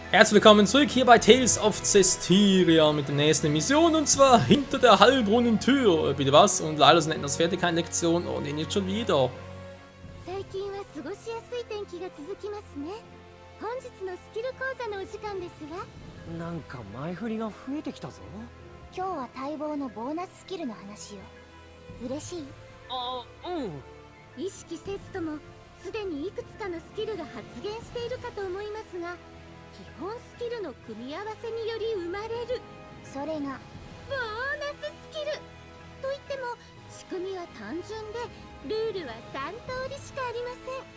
Herzlich willkommen zurück hier bei Tales of Zestiria mit der nächsten Mission und zwar hinter der Heilbrunnentür. Bitte was? Und leider sind das fertig keine Lektion und ihn jetzt schon wieder. 最近は過ごしやすい天気が続きますね。本日のスキル講座のお時間ですわ。なんか前振りが増えてきたぞ。今日は待望のボーナススキルの話を。嬉しい？あ、うん。意識せずともすでにいくつかのスキルが発現しているかと思いますが、基本スキルの組み合わせにより生まれる、それがボーナススキルといっても仕組みは単純でルールは3通りしかありません。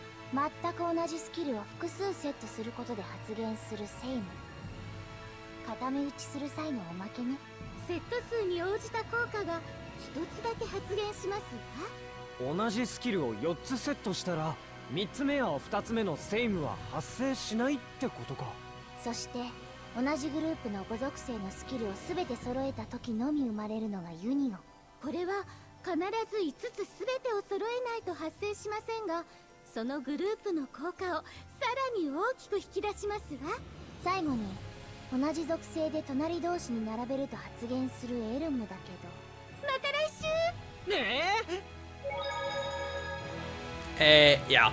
全く同じスキルを複数セットすることで発現するセイム、固め打ちする際のおまけね。セット数に応じた効果が1つだけ発現しますわ。同じスキルを4つセットしたら3つ目や2つ目のセイムは発生しないってことか。そして同じグループの5属性のスキルを全て揃えた時のみ生まれるのがユニオン。これは必ず5つ全てを揃えないと発生しませんが、そのグループの効果をさらに大きく引き出しますわ。最後に同じ属性で隣同士に並べると発現するエルムだけど、また来週。Ja.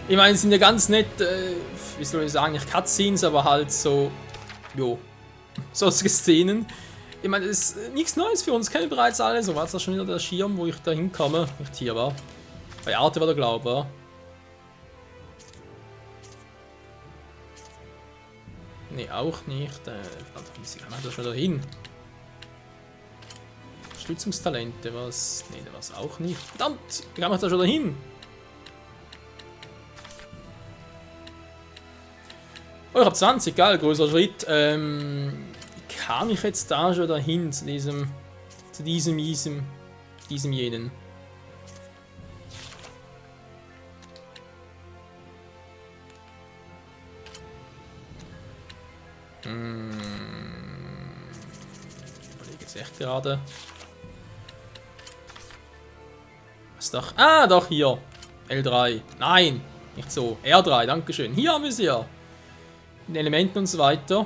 Ich meine, es sind ja ganz nett, wie soll ich sagen, nicht Cutscenes, aber halt so, jo, solche Szenen. Ich meine, das ist nichts Neues für uns, kennen wir bereits alle. So war es da schon wieder der Schirm, wo ich da hinkomme, nicht hier war. Bei Arte war der Glaube. Ne, auch nicht. Wie kann man da schon da hin? Stützungstalente, was? Ne, da war es auch nicht. Verdammt, wie kann man da schon da hin? Oh, ich habe 20, geil, größer Schritt. Kann ich jetzt da schon dahin zu diesem jenen? Überlege jetzt echt gerade. Was doch? Ah, doch hier. L3. Nein, nicht so. R3, dankeschön. Hier haben wir sie ja. In Elementen und so weiter.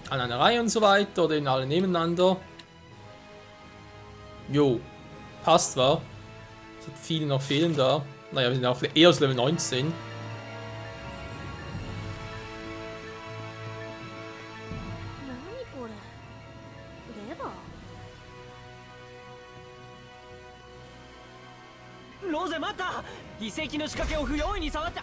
An einer Reihe und so weiter oder in alle nebeneinander. Jo, passt wa? Es sind viele noch fehlen da. Naja, wir sind auch eher als Level 19. Rose, 待った。遺跡の仕掛けを不用意に触った。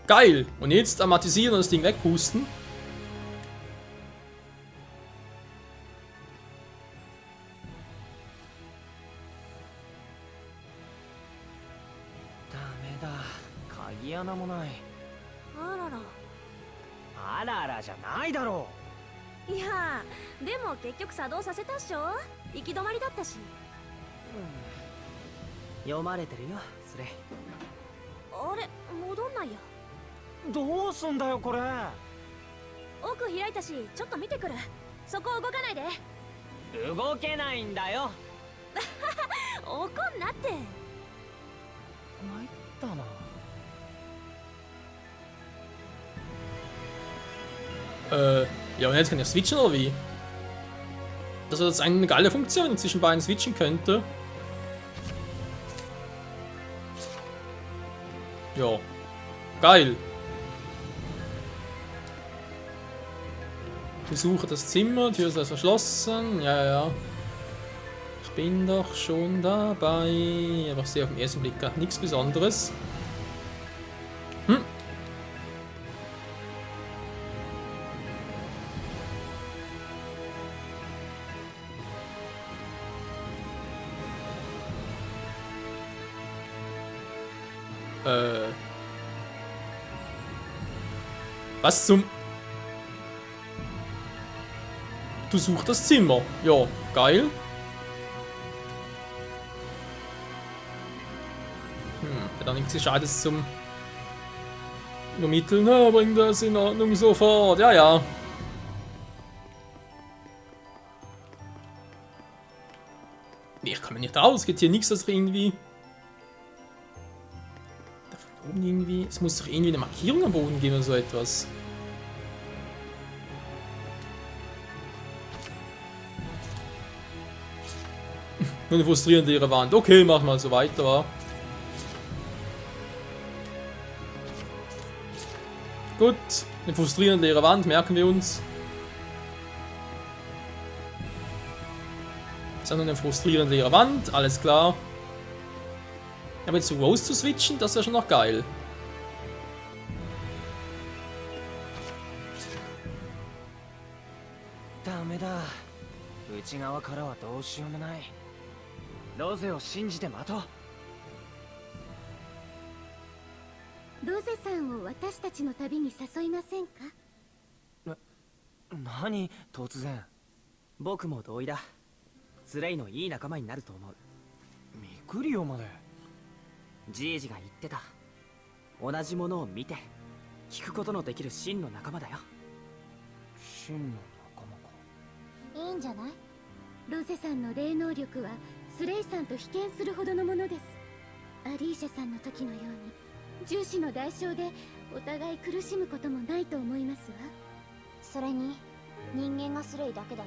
Geil. Und jetzt amatisieren und das Ding wegpusten. Arara じゃないだろう。いやー、でも結局作動させたっしょ。行き止まりだったし。読まれてるよ、それ。あれ、戻んないよ。どうすんだよこれ。奥開いたし、ちょっと見てくる。そこ動かないで。動けないんだよ。怒んなって。参ったな。Ja, und jetzt kann ich switchen oder wie? Das wäre jetzt eigentlich eine geile Funktion, wenn ich zwischen beiden switchen könnte. Ja. Geil. Besuche das Zimmer, Tür ist verschlossen. Ja, ja. Ich bin doch schon dabei. Aber ich sehe auf den ersten Blick gerade nichts Besonderes. Was zum... Du suchst das Zimmer. Ja, geil. Hat auch nichts Gescheites zum Übermitteln, na, bring das in Ordnung sofort. Ja, ja. Nee, ich komme nicht raus. Geht hier nichts, dass irgendwie. Da von oben irgendwie. Es muss doch irgendwie eine Markierung am Boden geben oder so etwas. Nur eine frustrierende leere Wand. Okay, mach mal so weiter, wa? Gut, eine frustrierende leere Wand, merken wir uns. Sondern eine frustrierende leere Wand, alles klar. Aber jetzt zu Rose zu switchen, das wäre schon noch geil. Dameda. 内側からはどうしようもない。ロゼを信じて待とう。ロゼさんを私たちの旅に誘いませんか？何突然。僕も同意だ。スレイのいい仲間になると思う。ミクリオまで。じいじが言ってた。同じものを見て聞くことのできる真の仲間だよ。真の仲間か。いいんじゃない？ロゼさんの霊能力はスレイさんと比肩するほどのものです。アリーシャさんの時のように重視の代償でお互い苦しむこともないと思いますわ。それに人間がスレイだけだ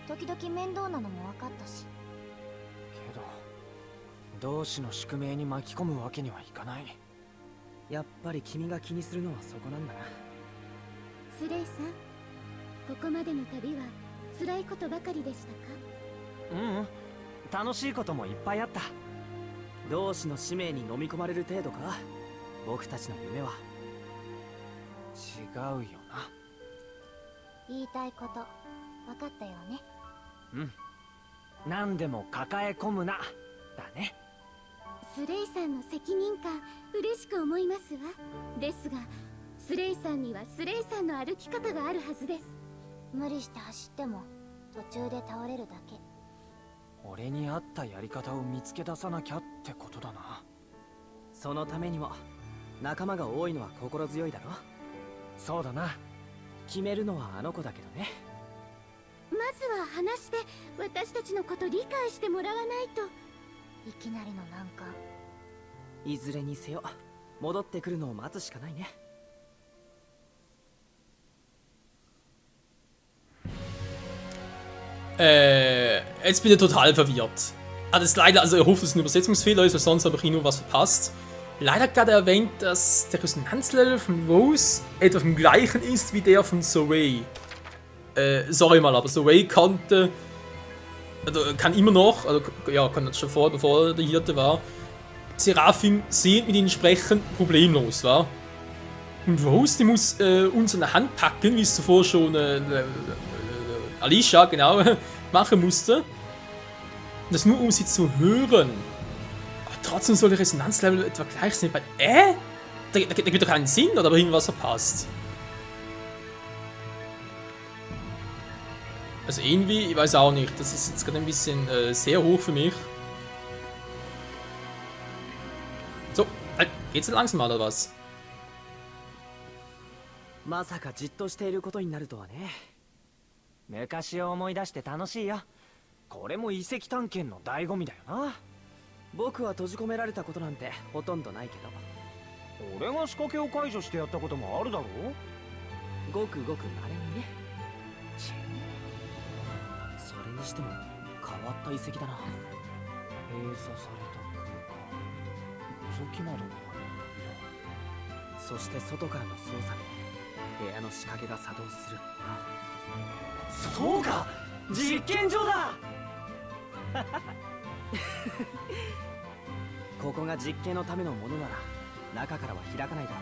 と時々面倒なのも分かったし。けど同志の宿命に巻き込むわけにはいかない。やっぱり君が気にするのはそこなんだな。スレイさん、ここまでの旅は辛いことばかりでしたか？楽しいこともいっぱいあった。同志の使命に飲み込まれる程度か。僕たちの夢は。違うよな。言いたいこと分かったよね。何でも抱え込むなだね。スレイさんの責任感嬉しく思いますわ。ですがスレイさんにはスレイさんの歩き方があるはずです。無理して走っても途中で倒れるだけ。俺に合ったやり方を見つけ出さなきゃってことだな。そのためにも仲間が多いのは心強いだろ。そうだな。決めるのはあの子だけどね。まずは話して私たちのこと理解してもらわないと。いきなりの難関。いずれにせよ戻ってくるのを待つしかないね。Jetzt bin ich total verwirrt. Das ist leider, also ich hoffe, dass es ein Übersetzungsfehler ist, weil sonst habe ich nur was verpasst. Leider gerade erwähnt, dass der Resonanzlevel von Rose etwa vom gleichen ist wie der von Zoe. Sorry mal, aber Zoe konnte, also kann immer noch, also ja, kann das schon vor, bevor der Hirte war, Seraphim sehen, mit ihnen sprechen, problemlos, war. Und Rose, die muss uns an der Hand packen, wie es zuvor schon Alicia, genau, machen musste. Das nur, um sie zu hören. Aber trotzdem soll der Resonanzlevel etwa gleich sein. Da gibt doch keinen Sinn, oder aber irgendwas verpasst. Also irgendwie, ich weiß auch nicht, das ist jetzt gerade ein bisschen sehr hoch für mich. So, geht's denn langsam mal, oder was? まさかじっとしていることになるとはね。昔を思い出して楽しいよ。これも遺跡探検の醍醐味だよな。僕は閉じ込められたことなんてほとんどないけど。俺が仕掛けを解除してやったこともあるだろう。ごくごく稀にね。それにしても変わった遺跡だな。閉鎖された空間、覗き窓がある。そして外からの操作で部屋の仕掛けが作動するか。そうか、実験場だ。ここが実験のためのものなら中からは開かないだろ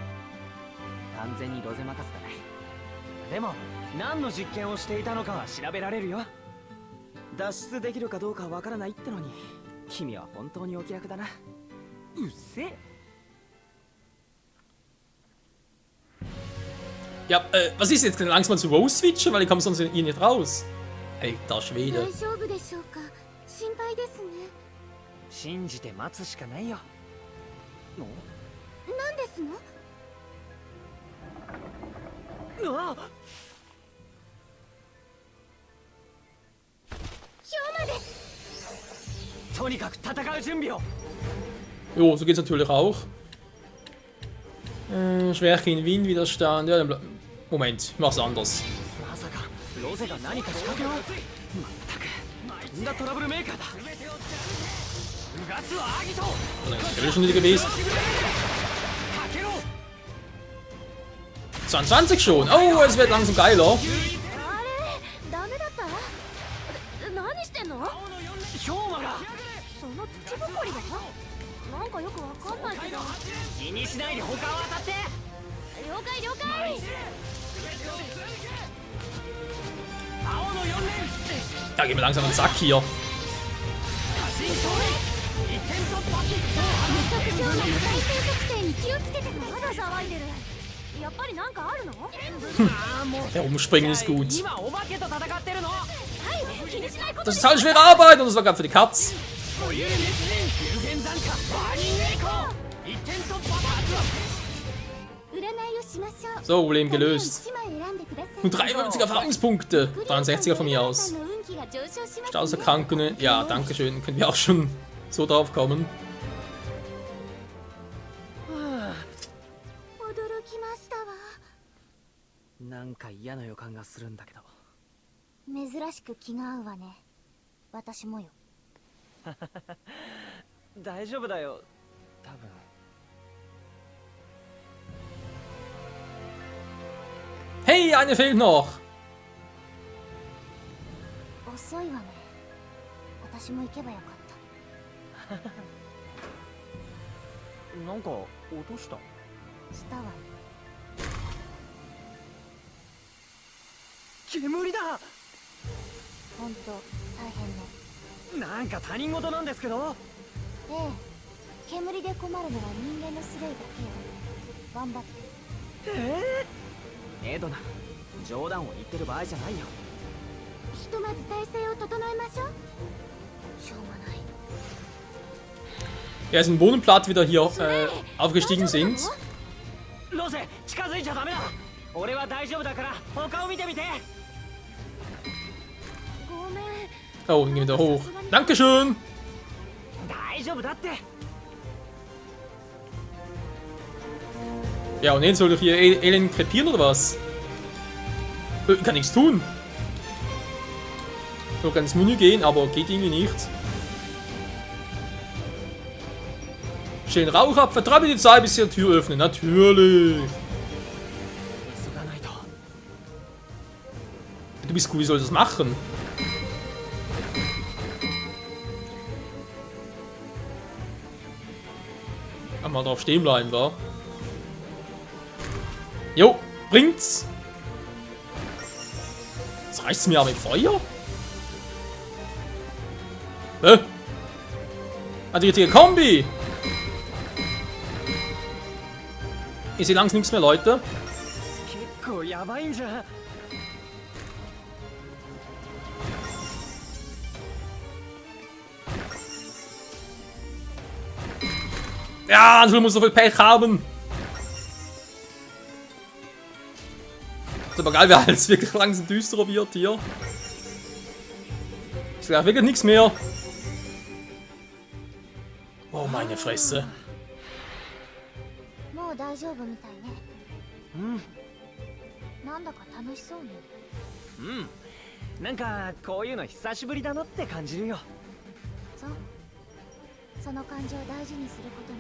う。完全にロゼ任せだね。でも何の実験をしていたのかは調べられるよ。脱出できるかどうかわからないってのに君は本当にお気楽だな。うっせえ。Ja, was ist jetzt? Langsam mal zu Rose switchen, weil ich komme sonst hier nicht raus. Ey, da Schwede. 大丈夫でしょうか？心配ですね。信じて待つしかないよ。何ですの？あとにかく戦う準備を。 Jo, so geht's natürlich auch. Schwäche in Windwiderstand. Ja, Moment, ich mach's anders. まさかロゼが何か仕掛けを。まったくとんだトラブルメーカーだ。うがつはアギト。 Das ist schon wieder gewesen. かけろ。 22 schon. Oh, es wird langsam geiler. あれダメだった？何してんの？ヒョウマが。その土ぼこりだ。なんかよくわかんないけど。気にしないで他を当たって。了解了解。青の4連。 Da gehen wir langsam den Sack hier. 過信勝利。1点突破。無速上の無耐性属性に気をつけてください。まだ騒いでる。やっぱりなんかあるの？ Der Umspringen ist gut. 今お化けと戦ってるの。はい気にしないこと。 Das ist halt schwere Arbeit und das war gerade für die Katz. おゆる熱戦有限残火バーニングエコー。1点突破発動。占いをしましょう。 So, Problem gelöst. 1枚選んでください。 Nur 93 Erfahrungspunkte. 63er von mir aus. の運気が上昇しますね。 Stausserkrankene. Ja, danke schön. Können wir auch schon so drauf kommen. 驚きましたわ。なんか嫌な予感がするんだけど。珍しく気が合うわね。私もよ。大丈夫だよ多分。 Hey, eine fehlt noch. 遅いわね。私も行けばよかった。なんか落とした。したわね。煙だ。ほんと大変ね。なんか他人事なんですけど。ええ、煙で困るのは人間のスレイだけよ。頑張って。エドナ、冗談を言ってる場合じゃないよ。ひとまず体勢を整えましょう。しょうがない。 Ja, ist ein Bodenplatt wieder hier aufgestiegen sind. ロゼ、近づいちゃダメだ。俺は大丈夫だから他を見てみて。ごめん。 Oh, dann gehen wir wieder hoch. Dankeschön. 大丈夫だって。 Ja, und jetzt soll ich hier elend krepieren oder was? Ich kann nichts tun. Ich will ins Menü gehen, aber geht irgendwie nicht. Stell den Rauch ab, vertreibe die Zeit, bis sie die Tür öffnen. Natürlich. 急がないと。 Du bist cool, wie soll ich das machen? Mal drauf stehen bleiben, wa? Jo, bringt's! Jetzt reicht's mir aber mit Feuer? Die richtige Kombi! Ich sehe langsam nichts mehr, Leute. 結構やばいんじゃ。 Ja, Angelo muss so viel Pech haben. Ist aber geil, wer alles wirklich langsam düsterer wird hier. Ist gleich wirklich nichts mehr. Oh, meine Fresse. もう大丈夫みたいね。うん。なんだか楽しそうね。うん。なんかこういうの久しぶりだなって感じるよ。そう。その感情を大事にすることね。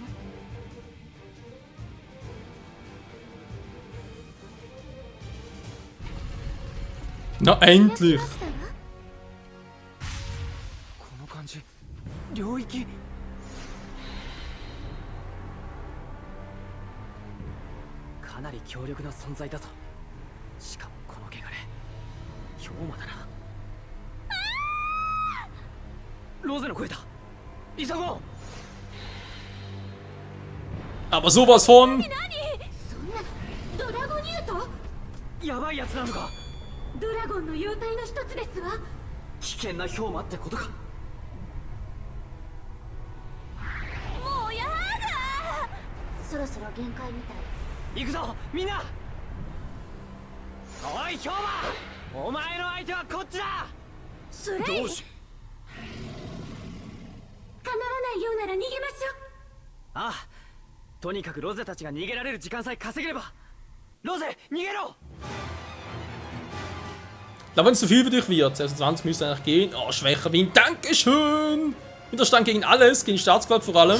Na, endlich! この感じ、領域。かなり強力な存在だぞ。しかもこの汚れ、氷馬だな。ロゼの声だ。急ごう。 Aber sowas von! そんなドラゴニュート？やばいやつなのか。 ドラゴンの妖体の一つですわ。危険な氷馬ってことか。もうやだ。そろそろ限界みたい。行くぞみんな。おい兵馬、お前の相手はこっちだ。スレイ、どうし、叶わないようなら逃げましょう。ああ、とにかくロゼたちが逃げられる時間さえ稼げれば。ロゼ、逃げろ。 Ich glaube, wenn es zu viel für dich wird, 26 müsste eigentlich gehen. Oh, schwächer Wind, Dankeschön! Widerstand gegen alles, gegen Staatsgewalt vor allem.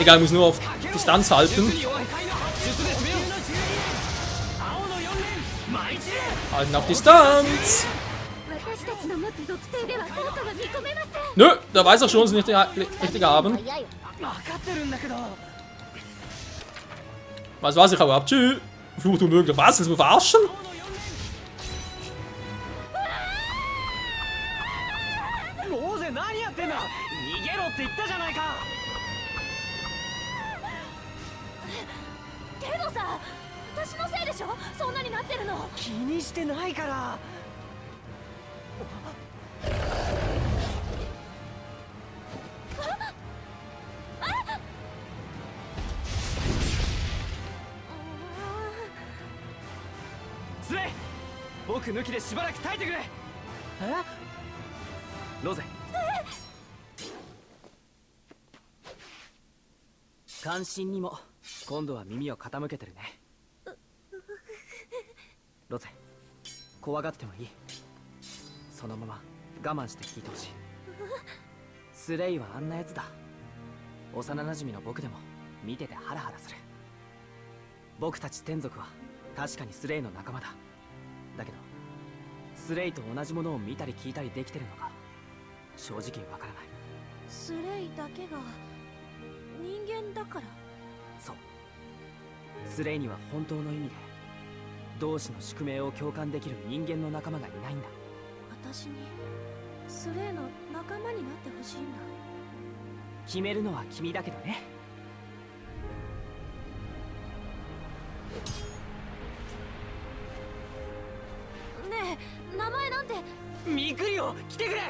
Egal, ich muss nur auf Distanz halten. Halten auf Distanz! Nö, der weiß auch schon, dass sie nicht richtig haben. Was ich aber ab? Tschüss! Flucht unmöglich. Was? Willst du mich verarschen? Rose, 何やってんだ。逃げろって言ったじゃないか。けどさ、私のせいでしょ、そんなになってるの。気にしてないから。スレイ、僕抜きでしばらく耐えてくれ。ロゼ、関心にも今度は耳を傾けてるね。ロゼ、怖がってもいい。そのまま我慢して聞いてほしい。スレイはあんなやつだ。幼なじみの僕でも見ててハラハラする。僕たち天族は確かにスレイの仲間だ。だけどスレイと同じものを見たり聞いたりできてるのか正直わからない。スレイだけが人間だから。そう、スレイには本当の意味で同志の宿命を共感できる人間の仲間がいないんだ。私にスレイの仲間になってほしいんだ。決めるのは君だけどね。ねえ、名前なんて。ミクリオ、来てくれ。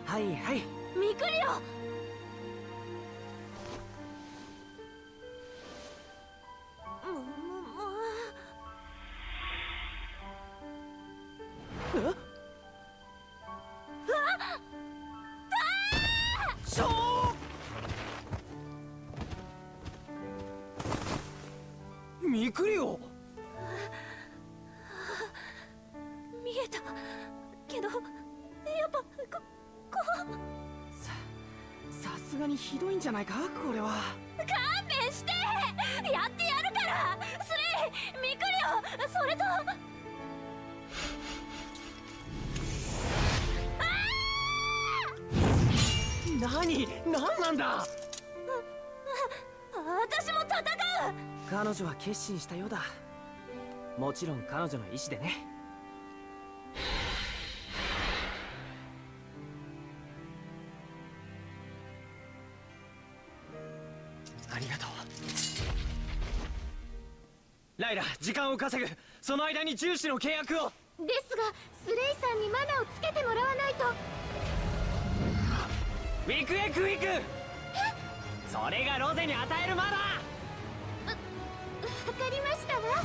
はいはい。ミクリオ。ミクリオ、見えたけど、やっぱさすがにひどいんじゃないかこれは。勘弁して、やってやるから。スレイ、ミクリオ、それと何なんだ。私も戦う。彼女は決心したようだ。もちろん彼女の意志でね。ありがとう。ライラ、時間を稼ぐ。その間にジューシの契約を。ですがスレイさんにマナをつけてもらわないと。ウィクエクウィク、それがロゼに与えるマナー。わかりましたわ。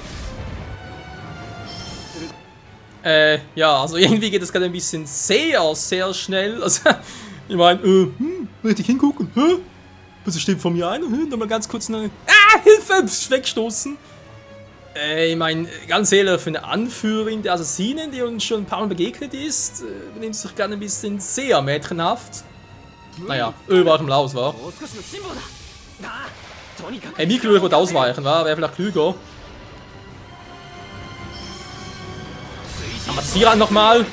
Ja, also irgendwie geht es gerade ein bisschen sehr schnell. Also, ich meine, möchte ich hingucken? Hä? Was steht vor mir ein? Nochmal ganz kurz eine. Hilfe! Wegstoßen! Ich meine, ganz ehrlich, für eine Anführerin der Assassinen, die uns schon ein paar Mal begegnet ist, benimmt sich gerade ein bisschen sehr mädchenhaft. Naja, war im Laus, war. Hey, Mikro wird ausweichen, war? Wäre vielleicht klüger. Aber Zira nochmal.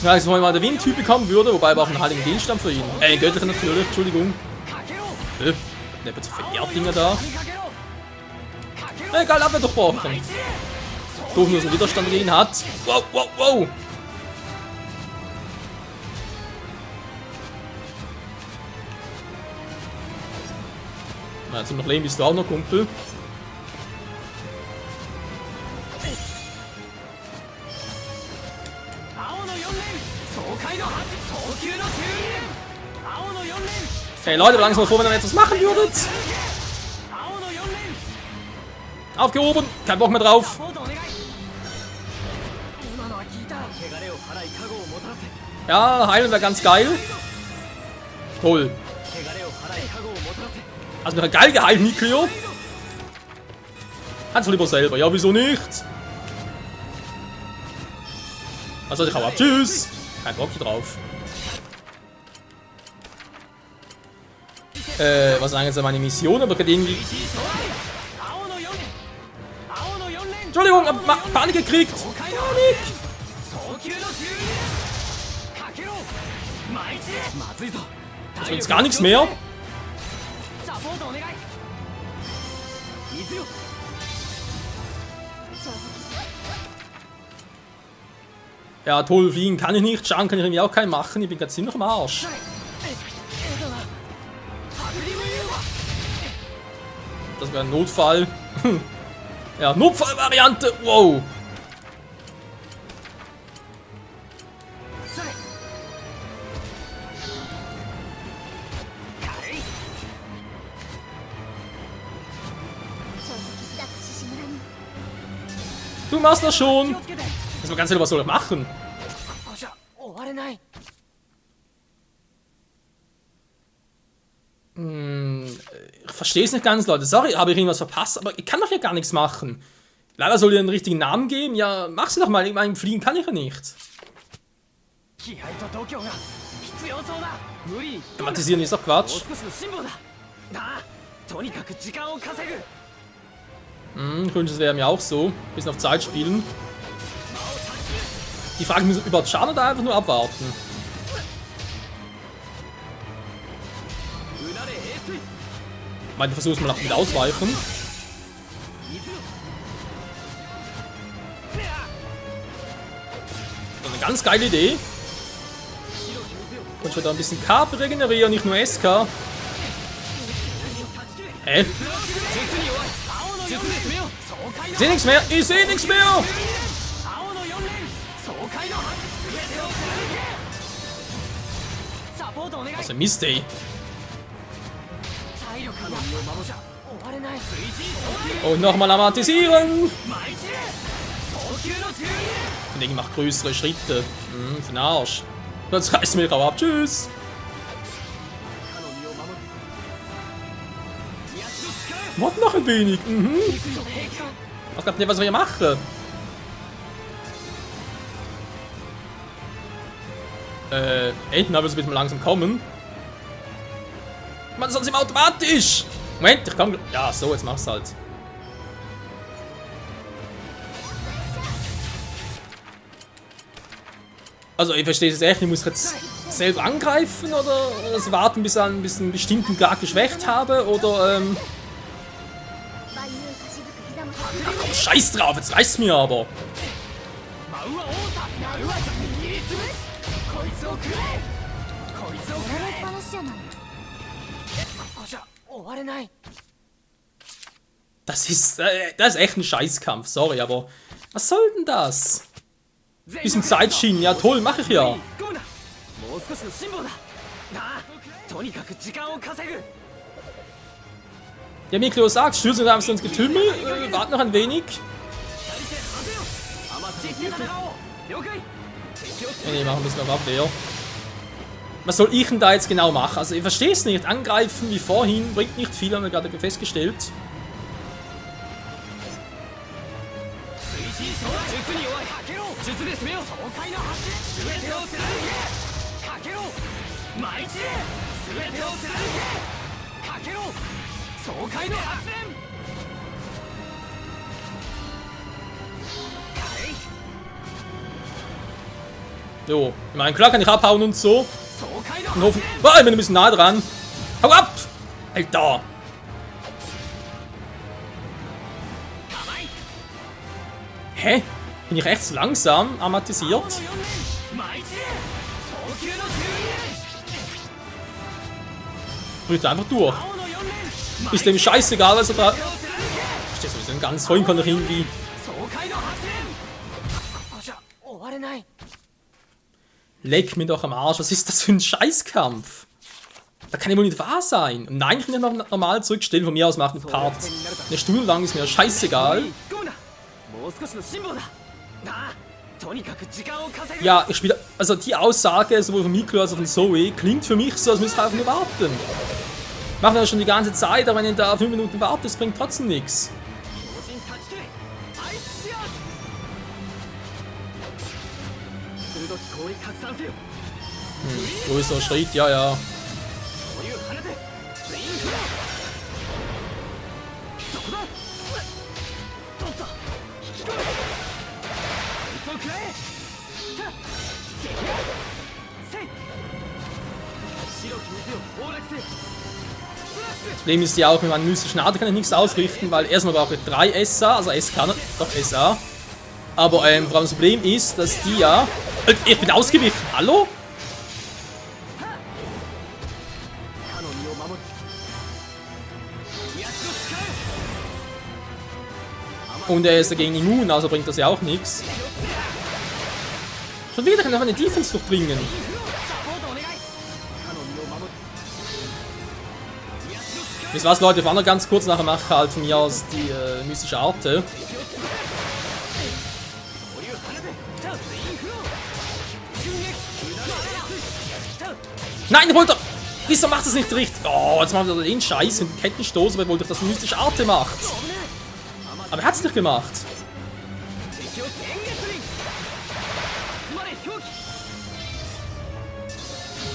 Ja, jetzt wollen wir mal den Windtyp bekommen würde, wobei wir auch einen heiligen Gegenstand für ihn. Göttlichen natürlich, Entschuldigung. Nicht so viele Erddinger da. Egal, Abwehr durchbrochen. Doof, nur dass er Widerstand gegen hat. Wow, wow, wow. Na, ziemlich lame bist du auch noch, Kumpel. Hey Leute, langsam mal vor, wenn ihr etwas machen würdet. Aufgehoben. Kein Bock mehr drauf. Ja, heilen wäre ganz geil. Toll. Hast du mir geil geheilt, Miklio? Kannst du lieber selber. Ja, wieso nicht? Was soll ich auch ab? Tschüss. Kein Bock hier drauf. Was ist eigentlich so meine Mission? Aber gerade irgendwie... Entschuldigung, hab Panik gekriegt. Panik. Also jetzt gar nichts mehr. Ja, toll, fliegen kann ich nicht. Schaden kann ich irgendwie auch keinen machen. Ich bin gerade ziemlich am Arsch. Das wäre ein Notfall. Ja, Notfallvariante. Wow. Du machst das schon. Das war ganz ehrlich, was soll ich machen? Ich verstehe es nicht ganz, Leute. Sorry, habe ich irgendwas verpasst, aber ich kann doch hier gar nichts machen. Leider soll ihr einen richtigen Namen geben. Ja, mach sie doch mal. Ich meine, fliegen kann ich ja nicht. Thematisieren ist doch Quatsch. Ich wünsche, es wäre mir auch so. Bisschen auf Zeit spielen. Die Frage, müssen wir überhaupt schaden oder einfach nur abwarten? Ich meine, wir versuchen es mal mit ausweichen. Das ist eine ganz geile Idee. Und schon da ein bisschen KP regenerieren, nicht nur SK. Hä? Ich seh nichts mehr! Ich seh nichts mehr! Was ein Mist, ey. Und nochmal amatisieren! Das Ding macht größere Schritte. Für den Arsch. Jetzt reißt mir auch ab. Tschüss! Warte noch ein wenig. Ich weiß nicht, was wir hier machen. Enten aber bitte mal langsam kommen. Man, sonst im automatisch. Moment, ich komm. Ja, so, jetzt mach's halt. Also, ich verstehe es echt, ich muss jetzt selber angreifen oder also warten, bis ich einen bestimmten Grad geschwächt habe oder Ach komm, scheiß drauf, jetzt reicht's mir aber. Das ist echt ein Scheißkampf, sorry, aber was soll denn das? Bisschen Zeitschienen, ja toll, mache ich ja. Ja, Miklio sagt, stürzen wir ins Getümmel, warten noch ein wenig. Nee, machen ein bisschen auf Abwehr. Was soll ich denn da jetzt genau machen? Also ich verstehe es nicht. Angreifen wie vorhin bringt nicht viel, haben wir gerade festgestellt. Jo, ich meine, klar kann ich abhauen und so. Und hoffen. Oh, ich bin ein bisschen nah dran. Hau ab! Alter! Hä? Bin ich echt zu langsam amatisiert? Brüht einfach durch. Ist dem scheißegal, was er da. Verstehst du, denn ganz vorhin konnte ich irgendwie. Leck mir doch am Arsch, was ist das für ein Scheißkampf? Da kann ja wohl nicht wahr sein. Nein, ich kann ja noch normal zurückstellen. Von mir aus macht ein Part. Eine Stunde lang ist mir scheißegal. Ja, ich spiele. Also die Aussage, sowohl von Miklo als auch von Zoe, klingt für mich so, als müsste ich einfach nur warten. Machen wir das schon die ganze Zeit, aber wenn ihr da 5 Minuten wartet, das bringt trotzdem nichts. Größerer Schritt, ja, ja. Das Problem ist ja auch, mit meinem mystischen Art kann ich nichts ausrichten, weil erstmal brauche ich 3 SA, also S kann doch SA. Aber vor allem das Problem ist, dass die ja... Ich bin ausgewichen, hallo? Und er ist dagegen immun, also bringt das ja auch nichts. Schon wieder kann er eine Defense durchbringen. Wisst ihr was, Leute, ich war noch ganz kurz nachher mache halt von mir aus die mystische Arte. Nein, wollte er! Wieso macht das nicht richtig? Oh, jetzt macht er den Scheiß mit dem Kettenstoß, weil wollte ich das mystische Arte macht. Aber er hat es nicht gemacht.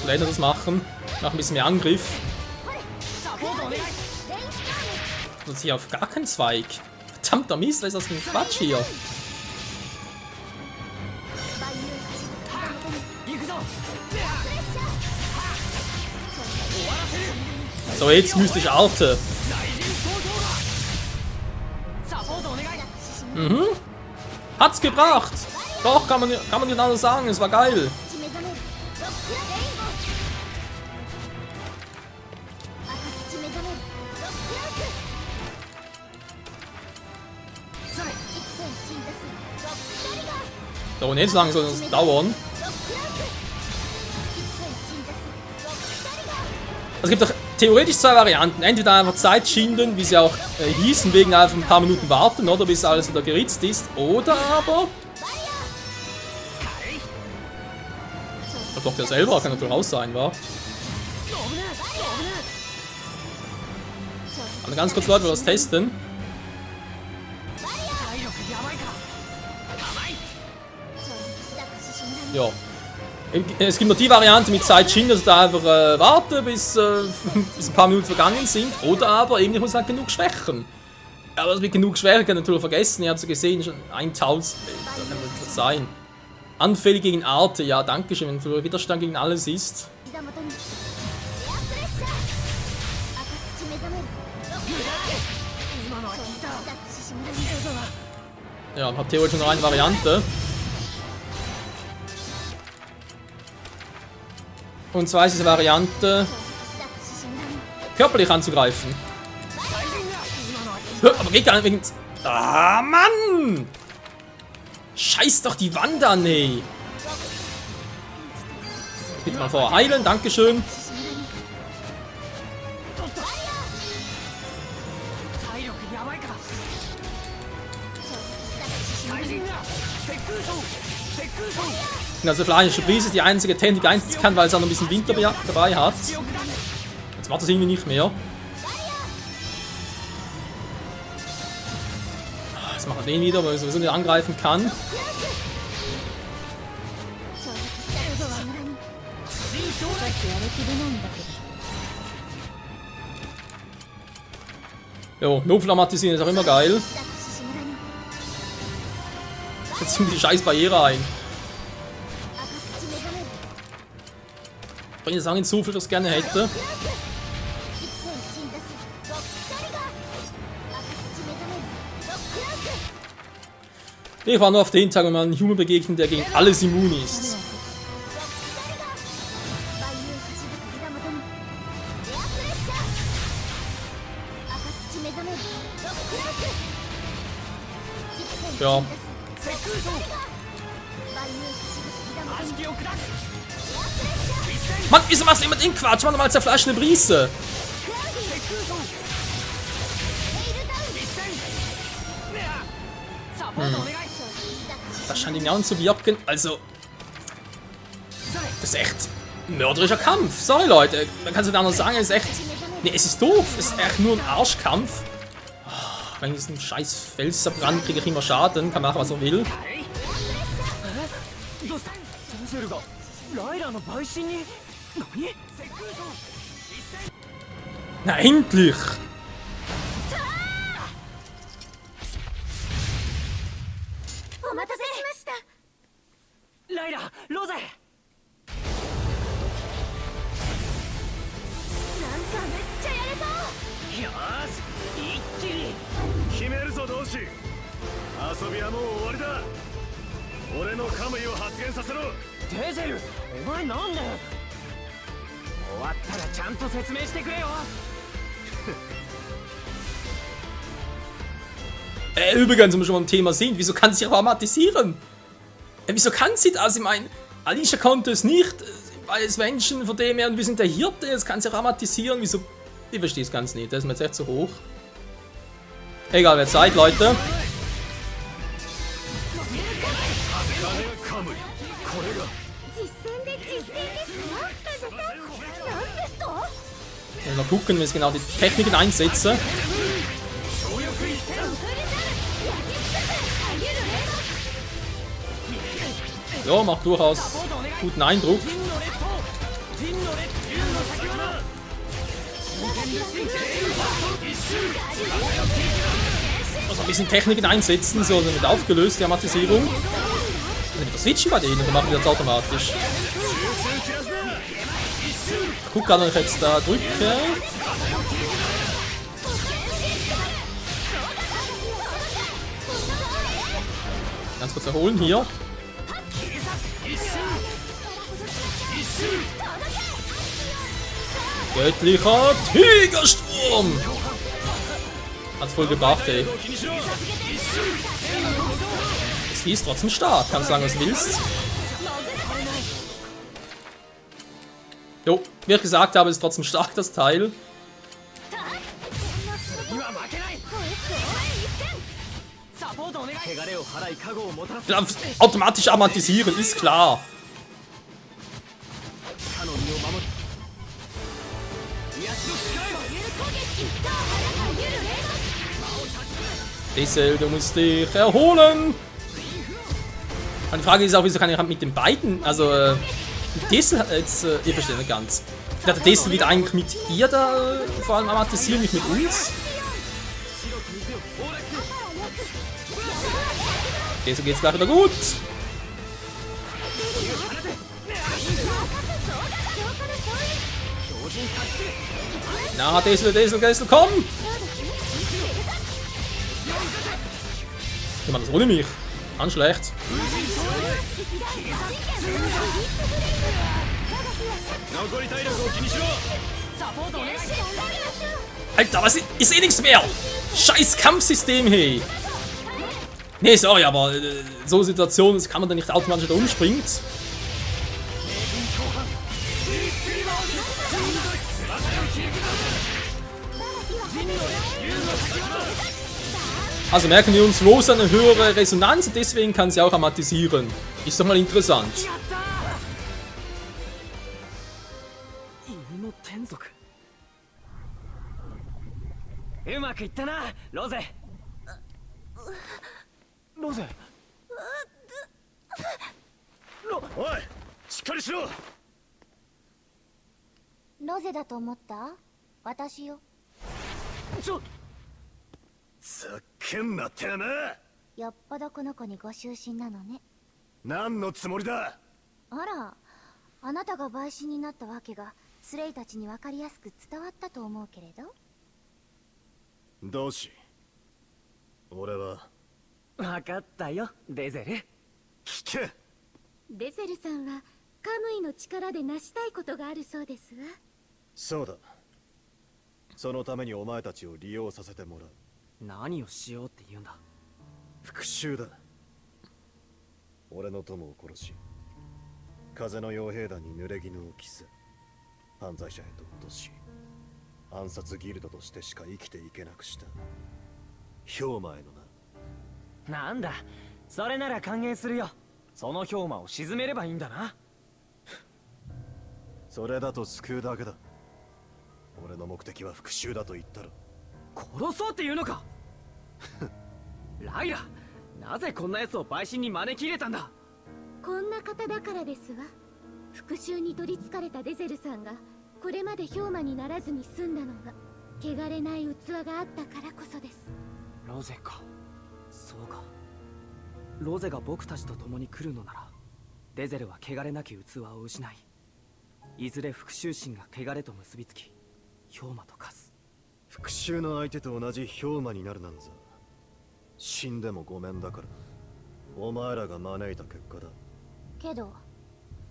Ich werde das machen. Mach ein bisschen mehr Angriff. Das ist hier auf gar keinen Zweig. Verdammter Mist, was ist das für ein Quatsch hier? So, jetzt mystische Arte. Mhm. Hat's gebracht. Doch, kann man genau sagen, es war geil. So, und jetzt lang soll das dauern. Es gibt doch theoretisch 2 Varianten. Entweder einfach Zeit schinden, wie sie auch hießen, wegen einfach ein paar Minuten warten, oder bis alles wieder geritzt ist. Oder aber... Doch, der selber kann natürlich raus sein, wa? Aber ganz kurz, Leute, wir das testen. Ja. Es gibt noch die Variante mit Zeit schinden, dass ich da einfach warte, bis ein paar Minuten vergangen sind. Oder aber eben, ich muss halt genug schwächen. Aber das mit genug schwächen kann ich natürlich vergessen. Ihr habt es ja gesehen, schon 1000. Da kann das sein. Anfällig gegen Arte, ja, danke schön, wenn für Widerstand gegen alles ist. Ja, habt theoretisch noch eine Variante. Und zwar ist diese Variante, körperlich anzugreifen. Aber geht gar nicht wegen... Ah, Mann! Scheiß doch die Wand an, ey! Bitte mal vorher heilen, dankeschön. Also Flanische Brise ist die einzige Technik, die einsetzen kann, weil es auch noch ein bisschen Wind dabei hat. Jetzt macht das irgendwie nicht mehr. Jetzt machen wir den wieder, weil er sowieso nicht angreifen kann. Jo, Notflamatisieren ist auch immer geil. Jetzt sind die scheiß Barriere ein. Bringt jetzt auch nicht so viel, das ich gerne hätte. Ich war nur auf den Tag, wenn man einen Human begegnet, der gegen alles immun ist. Ja. Mann, wieso machst du immer den Quatsch? Mach doch mal zerfleischt eine Brise. Das scheint ihm ja nicht zu wirken. Also, das ist echt ein mörderischer Kampf. Sorry, Leute. Man kann es nicht anders sagen. Es ist echt... Nee, es ist doof. Es ist echt nur ein Arschkampf. Oh, wenn ich diesen scheiß Fels zerbrand, kriege ich immer Schaden. Kann machen, was er will. Na, endlich!ライラ、ロゼ。なんかめっちゃやれそうよーし一気に決めるぞ同志。遊びはもう終わりだ。俺のカムイを発現させろ。デゼル、お前なんで。終わったらちゃんと説明してくれよ。Übrigens, wenn wir schon beim Thema sind, wieso kann sie sich aromatisieren? Wieso kann sie das? Ich meine, Alicia konnte es nicht, weil es Menschen von dem her, und wir sind der Hirte, jetzt kann sie aromatisieren. Wieso? Ich verstehe es ganz nicht, das ist mir jetzt echt zu hoch. Egal, wer Zeit, Leute. Mal gucken, wenn ich genau die Techniken einsetze. Ja, macht durchaus guten Eindruck. Also ein bisschen Techniken einsetzen, so damit aufgelöst, die Automatisierung. Dann wieder switchen bei denen, dann machen wir das automatisch. Ich guck gerade, wenn ich jetzt da drücke. Ganz kurz erholen hier. Göttlicher Tigersturm! Hat's voll gebracht, ey. Das Vieh ist trotzdem stark, kannst sagen, was du willst. Jo, wie ich gesagt habe, ist trotzdem stark, das Teil. Ja, automatisch aromatisieren, ist klar. Dessel, du musst dich erholen. Und die Frage ist auch, wieso kann ich mit den beiden, also mit Dessel jetzt, ihr versteht nicht ganz. Ich dachte, Dessel wieder eigentlich mit ihr da vor allem aromatisieren, nicht mit uns. Dessel geht's gleich wieder gut. Na, Dessel, Dessel, Dessel, komm! Ich meine, das ohne mich. Ganz schlecht. Alter, was ist? Ich seh nichts mehr! Scheiß Kampfsystem, hey! Nee, sorry, aber so Situationen kann man da nicht automatisch da umspringt. Also merken wir uns, Rose eine höhere Resonanz und deswegen kann sie auch aromatisieren. Ist doch mal interessant.おい、しっかりしろ。ロゼだと思った？私よ。ざけんなってな。よっぽどこの子にご就寝なのね。何のつもりだ。あら、あなたが陪審になったわけがスレイたちに分かりやすく伝わったと思うけれど。どうし。俺は。分かったよ、デゼル。聞け。デゼルさんはカムイの力で成したいことがあるそうですわ。そうだ。そのためにお前たちを利用させてもらう。何をしようって言うんだ。復讐だ。俺の友を殺し風の傭兵団に濡れ衣を着せ、犯罪者へと落とし、暗殺ギルドとしてしか生きていけなくした氷馬へのな。なんだ、それなら歓迎するよ。その氷馬を沈めればいいんだな。それだと救うだけだ。俺の目的は復讐だと言ったろ。殺そうって言うのか。ライラ、なぜこんな奴を陪審に招き入れたんだ。こんな方だからですわ。復讐に取りつかれたデゼルさんがこれまで氷馬にならずに済んだのは汚れない器があったからこそです。ロゼか。そうか。ロゼが僕たちと共に来るのなら、デゼルは汚れなき器を失い、いずれ復讐心が汚れと結びつき、氷馬と化す。復讐の相手と同じ氷馬になるなんざ死んでもごめんだから。お前らが招いた結果だ。けど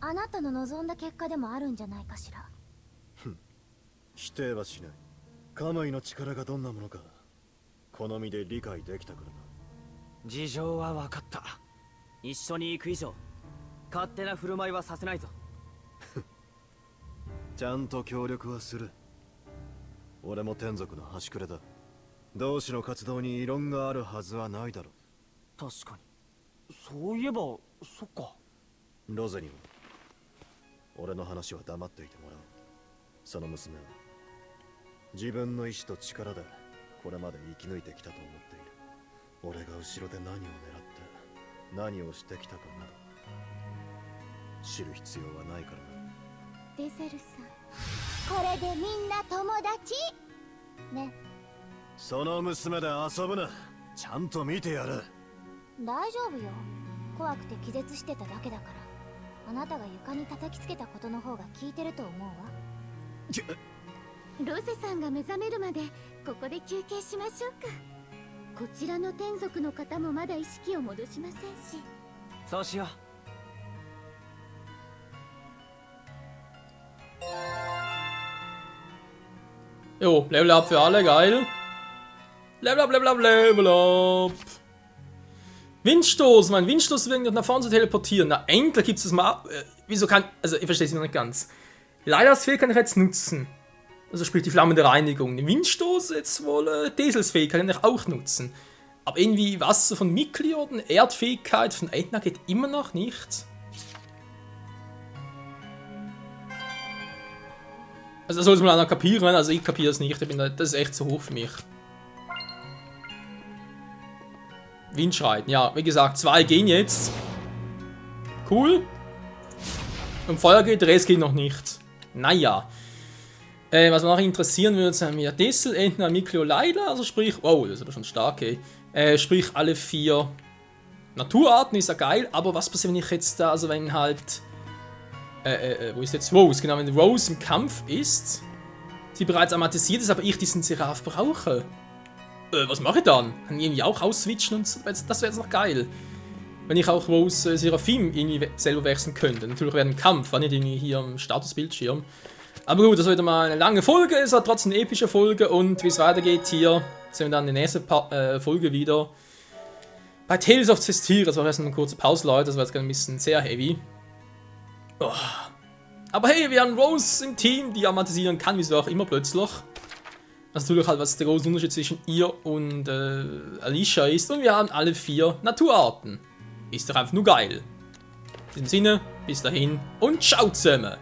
あなたの望んだ結果でもあるんじゃないかしら。否定はしない。カムイの力がどんなものか好みで理解できたからな。事情は分かった。一緒に行く以上勝手な振る舞いはさせないぞ。ちゃんと協力はする。俺も天族の端くれだ。同志の活動に異論があるはずはないだろう。確かに。そういえば、そっか。ロゼには俺の話は黙っていてもらおう。その娘は自分の意志と力でこれまで生き抜いてきたと思っている。俺が後ろで何を狙って何をしてきたかなど知る必要はないからな。デゼルさん、これでみんな友達ね。その娘で遊ぶな。ちゃんと見てやる。大丈夫よ。怖くて気絶してただけだから。あなたが床に叩きつけたことの方が効いてると思うわ。ロゼさんが目覚めるまでここで休憩しましょうか。こちらの天族の方もまだ意識を戻しませんし。そうしよう。Jo, Level Up für alle, geil. Level Up, Level Up, Level Up. Windstoß, mein Windstoß wegen nach vorne zu teleportieren. Na, endlich gibt es das mal. Wieso kann. Also, ich verstehe es noch nicht ganz. Leiders Fee kann ich jetzt nutzen. Also, sprich die flammende Reinigung. Den Windstoß jetzt wohl. Tesels Fee kann ich auch nutzen. Aber irgendwie Wasser von Mikli oder Erdfähigkeit von Aetna geht immer noch nicht. Also, das soll es mal einer kapieren. Also, ich kapiere es nicht. Das ist echt zu hoch für mich. Windschreiten, ja, wie gesagt, 2 gehen jetzt. Cool. Und Feuer geht, der Rest geht noch nicht. Naja. Was mich noch interessieren würde, sind wir Dessel, Entner, Miklo, Leila, also sprich, wow, das ist aber schon stark, ey. Sprich, alle 4 Naturarten, ist ja geil, aber was passiert, wenn ich jetzt da, also wenn halt, wo ist jetzt Rose? Genau, wenn Rose im Kampf ist, sie bereits amatisiert ist, aber ich diesen Seraph brauche. Was mache ich dann? Kann ich irgendwie auch ausswitchen und so? Das wäre jetzt noch geil. Wenn ich auch Rose Seraphim irgendwie selber wechseln könnte. Natürlich während dem Kampf, war nicht irgendwie hier am Statusbildschirm. Aber gut, das war wieder mal eine lange Folge, es war trotzdem eine epische Folge und wie es weitergeht hier, sehen wir dann in der nächsten Folge wieder. Bei Tales of Zestiria, das war erst eine kurze Pause, Leute, das war jetzt ein bisschen sehr heavy. Oh. Aber hey, wir haben Rose im Team, die amatisieren kann, wieso auch immer plötzlich. Das ist natürlich halt, was der große Unterschied zwischen ihr und Alicia ist. Und wir haben alle 4 Naturarten. Ist doch einfach nur geil. In diesem Sinne, bis dahin und ciao zusammen.